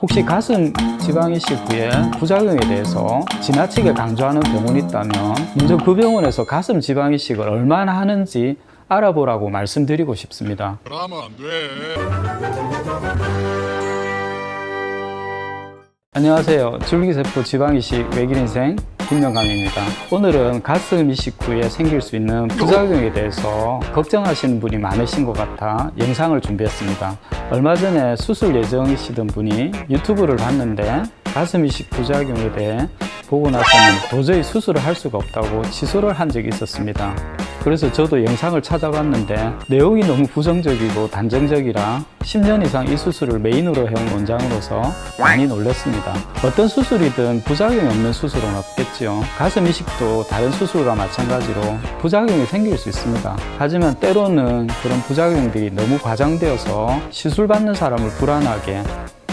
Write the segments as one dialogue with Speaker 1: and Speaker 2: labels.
Speaker 1: 혹시 가슴 지방 이식 후에 부작용에 대해서 지나치게 강조하는 병원이 있다면 먼저 그 병원에서 가슴 지방 이식을 얼마나 하는지 알아보라고 말씀드리고 싶습니다.
Speaker 2: 그러면 안 돼.
Speaker 1: 안녕하세요. 줄기세포 지방 이식 외길인생 김명감입니다. 오늘은 가슴 이식 후에 생길 수 있는 부작용에 대해서 걱정하시는 분이 많으신 것 같아 영상을 준비했습니다. 얼마 전에 수술 예정이시던 분이 유튜브를 봤는데 가슴 이식 부작용에 대해 보고 나서는 도저히 수술을 할 수가 없다고 취소를 한 적이 있었습니다. 그래서 저도 영상을 찾아봤는데 내용이 너무 부정적이고 단정적이라 10년 이상 이 수술을 메인으로 해온 원장으로서 많이 놀랐습니다. 어떤 수술이든 부작용이 없는 수술은 없겠지요. 가슴 이식도 다른 수술과 마찬가지로 부작용이 생길 수 있습니다. 하지만 때로는 그런 부작용들이 너무 과장되어서 시술받는 사람을 불안하게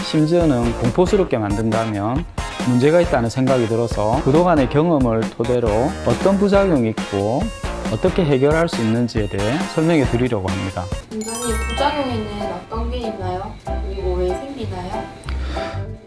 Speaker 1: 심지어는 공포스럽게 만든다면 문제가 있다는 생각이 들어서 그동안의 경험을 토대로 어떤 부작용이 있고 어떻게 해결할 수 있는지에 대해 설명해 드리려고 합니다.
Speaker 3: 원장님, 부작용에는 어떤 게 있나요? 그리고 왜 생기나요?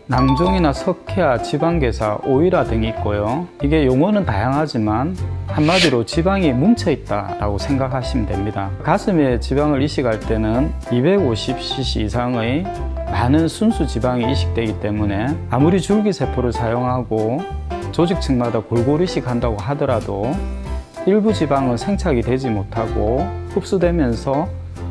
Speaker 1: 낭종이나 석회화, 지방괴사, 오일화 등이 있고요. 이게 용어는 다양하지만 한마디로 지방이 뭉쳐있다라고 생각하시면 됩니다. 가슴에 지방을 이식할 때는 250cc 이상의 많은 순수 지방이 이식되기 때문에 아무리 줄기세포를 사용하고 조직층마다 골고루 이식한다고 하더라도 일부 지방은 생착이 되지 못하고 흡수되면서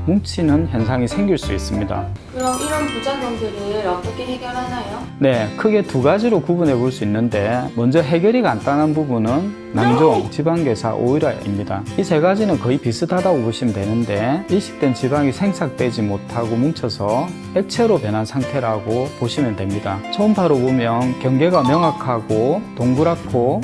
Speaker 1: 뭉치는 현상이 생길 수 있습니다.
Speaker 3: 그럼 이런 부작용들을 어떻게 해결하나요?
Speaker 1: 네, 크게 두 가지로 구분해 볼 수 있는데 먼저 해결이 간단한 부분은 낭종, 지방괴사, 오일화입니다. 이 세 가지는 거의 비슷하다고 보시면 되는데 이식된 지방이 생착되지 못하고 뭉쳐서 액체로 변한 상태라고 보시면 됩니다. 초음파로 보면 경계가 명확하고 동그랗고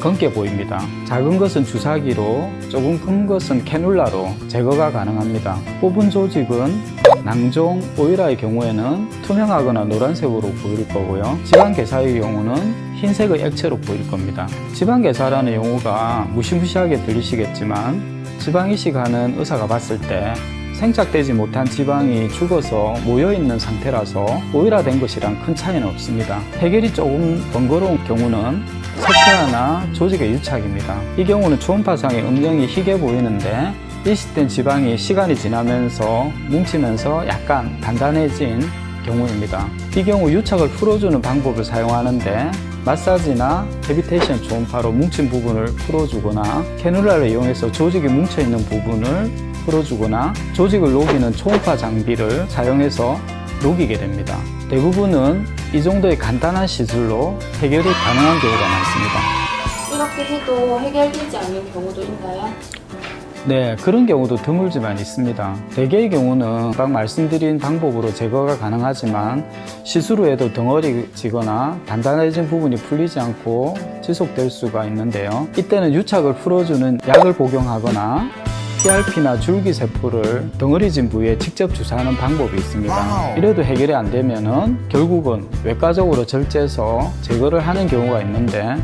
Speaker 1: 검게 보입니다. 작은 것은 주사기로, 조금 큰 것은 캐놀라로 제거가 가능합니다. 뽑은 조직은 낭종, 오일화의 경우에는 투명하거나 노란색으로 보일 거고요. 지방괴사의 경우는 흰색의 액체로 보일 겁니다. 지방괴사라는 용어가 무시무시하게 들리시겠지만 지방이식하는 의사가 봤을 때 생착되지 못한 지방이 죽어서 모여있는 상태라서 오일화된 것이랑 큰 차이는 없습니다. 해결이 조금 번거로운 경우는 석회화나 조직의 유착입니다. 이 경우는 초음파상의 음영이 희게 보이는데 이식된 지방이 시간이 지나면서 뭉치면서 약간 단단해진 경우입니다. 이 경우 유착을 풀어주는 방법을 사용하는데 마사지나 캐비테이션 초음파로 뭉친 부분을 풀어주거나 캐놀라를 이용해서 조직이 뭉쳐있는 부분을 풀어주거나 조직을 녹이는 초음파 장비를 사용해서 녹이게 됩니다. 대부분은 이 정도의 간단한 시술로 해결이 가능한 경우가 많습니다.
Speaker 3: 이렇게 해도 해결되지 않는 경우도 있나요?
Speaker 1: 네, 그런 경우도 드물지만 있습니다. 대개의 경우는 아까 말씀드린 방법으로 제거가 가능하지만 시술 후에도 덩어리지거나 단단해진 부분이 풀리지 않고 지속될 수가 있는데요. 이때는 유착을 풀어주는 약을 복용하거나 PRP나 줄기세포를 덩어리진 부위에 직접 주사하는 방법이 있습니다. 이래도 해결이 안 되면은 결국은 외과적으로 절제해서 제거를 하는 경우가 있는데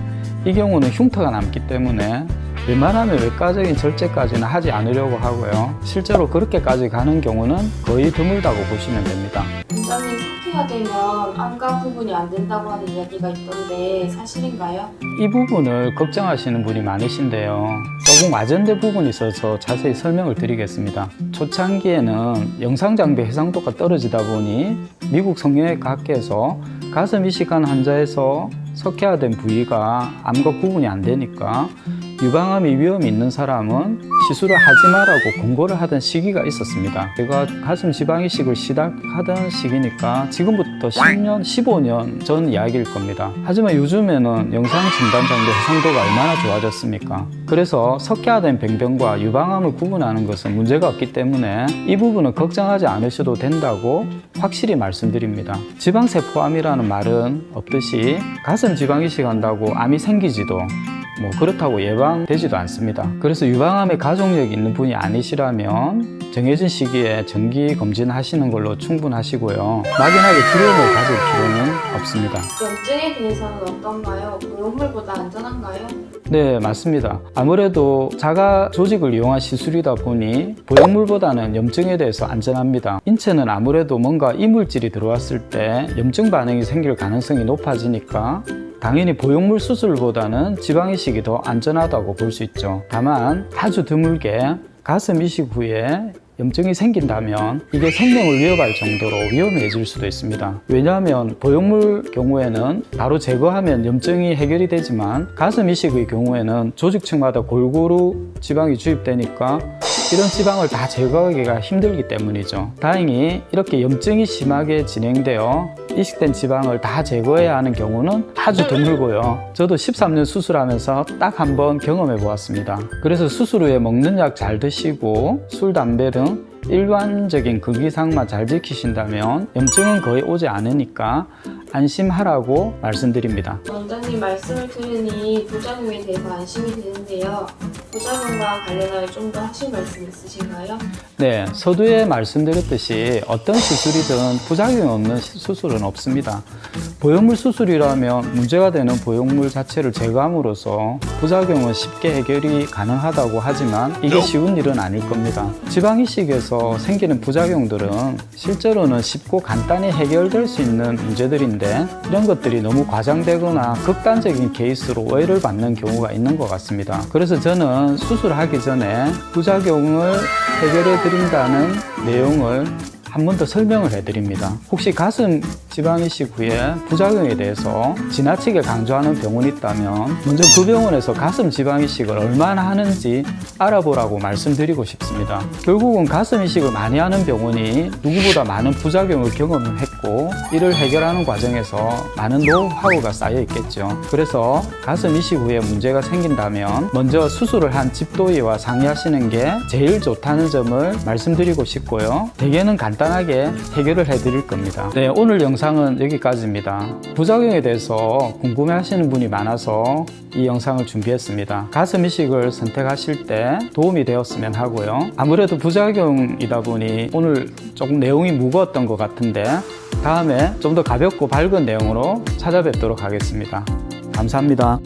Speaker 1: 이 경우는 흉터가 남기 때문에 웬만하면 외과적인 절제까지는 하지 않으려고 하고요. 실제로 그렇게까지 가는 경우는 거의 드물다고 보시면 됩니다.
Speaker 3: 원장님, 석회가 되면 안과 구분이 안 된다고 하는 이야기가 있던데 사실인가요?
Speaker 1: 이 부분을 걱정하시는 분이 많으신데요. 조금 와전된 부분이 있어서 자세히 설명을 드리겠습니다. 초창기에는 영상장비 해상도가 떨어지다 보니 미국 성형외과 학회에서 가슴 이식한 환자에서 석회화된 부위가 암과 구분이 안 되니까 유방암이 위험이 있는 사람은 시술을 하지 말라고 권고를 하던 시기가 있었습니다. 제가 가슴 지방 이식을 시작하던 시기니까 지금부터 10년, 15년 전 이야기일 겁니다. 하지만 요즘에는 영상 진단 장비 해상도가 얼마나 좋아졌습니까? 그래서 석회화된 병변과 유방암을 구분하는 것은 문제가 없기 때문에 이 부분은 걱정하지 않으셔도 된다고 확실히 말씀드립니다. 지방세포암이라는 말은 없듯이 가슴 지방 이식한다고 암이 생기지도 그렇다고 예방되지도 않습니다. 그래서 유방암에 가족력이 있는 분이 아니시라면 정해진 시기에 정기 검진하시는 걸로 충분하시고요. 막연하게 두려움을 가질 필요는 없습니다.
Speaker 3: 염증에 대해서는 어떤가요? 보형물보다 안전한가요?
Speaker 1: 네, 맞습니다. 아무래도 자가 조직을 이용한 시술이다 보니 보형물보다는 염증에 대해서 안전합니다. 인체는 아무래도 뭔가 이물질이 들어왔을 때 염증 반응이 생길 가능성이 높아지니까 당연히 보형물 수술보다는 지방 이식이 더 안전하다고 볼 수 있죠. 다만 아주 드물게 가슴 이식 후에 염증이 생긴다면 이게 생명을 위협할 정도로 위험해질 수도 있습니다. 왜냐하면 보형물 경우에는 바로 제거하면 염증이 해결이 되지만 가슴 이식의 경우에는 조직층마다 골고루 지방이 주입되니까 이런 지방을 다 제거하기가 힘들기 때문이죠. 다행히 이렇게 염증이 심하게 진행되어 이식된 지방을 다 제거해야 하는 경우는 아주 드물고요. 저도 13년 수술하면서 딱 한 번 경험해 보았습니다. 그래서 수술 후에 먹는 약 잘 드시고 술, 담배 등 일반적인 금기사항만 잘 지키신다면 염증은 거의 오지 않으니까 안심하라고 말씀드립니다.
Speaker 3: 원장님 말씀을 들으니 부작용에 대해서 안심이 되는데요. 부작용과 관련하여 좀 더 하실 말씀 있으신가요?
Speaker 1: 네, 서두에 말씀드렸듯이 어떤 수술이든 부작용이 없는 수술은 없습니다. 보형물 수술이라면 문제가 되는 보형물 자체를 제거함으로써 부작용은 쉽게 해결이 가능하다고 하지만 이게 쉬운 일은 아닐 겁니다. 지방 이식에서 생기는 부작용들은 실제로는 쉽고 간단히 해결될 수 있는 문제들인데 이런 것들이 너무 과장되거나 극단적인 케이스로 오해를 받는 경우가 있는 것 같습니다. 그래서 저는 수술하기 전에 부작용을 해결해 드린다는 내용을 한 번 더 설명을 해드립니다. 혹시 가슴 지방 이식 후에 부작용에 대해서 지나치게 강조하는 병원이 있다면 먼저 그 병원에서 가슴 지방 이식을 얼마나 하는지 알아보라고 말씀드리고 싶습니다. 결국은 가슴 이식을 많이 하는 병원이 누구보다 많은 부작용을 경험했고 이를 해결하는 과정에서 많은 노하우가 쌓여 있겠죠. 그래서 가슴 이식 후에 문제가 생긴다면 먼저 수술을 한 집도의와 상의하시는 게 제일 좋다는 점을 말씀드리고 싶고요. 대개는 간단하게 해결을 해드릴 겁니다. 네, 오늘 영상은 여기까지입니다. 부작용에 대해서 궁금해하시는 분이 많아서 이 영상을 준비했습니다. 가슴 이식을 선택하실 때 도움이 되었으면 하고요. 아무래도 부작용이다 보니 오늘 조금 내용이 무거웠던 것 같은데 다음에 좀 더 가볍고 밝은 내용으로 찾아뵙도록 하겠습니다. 감사합니다.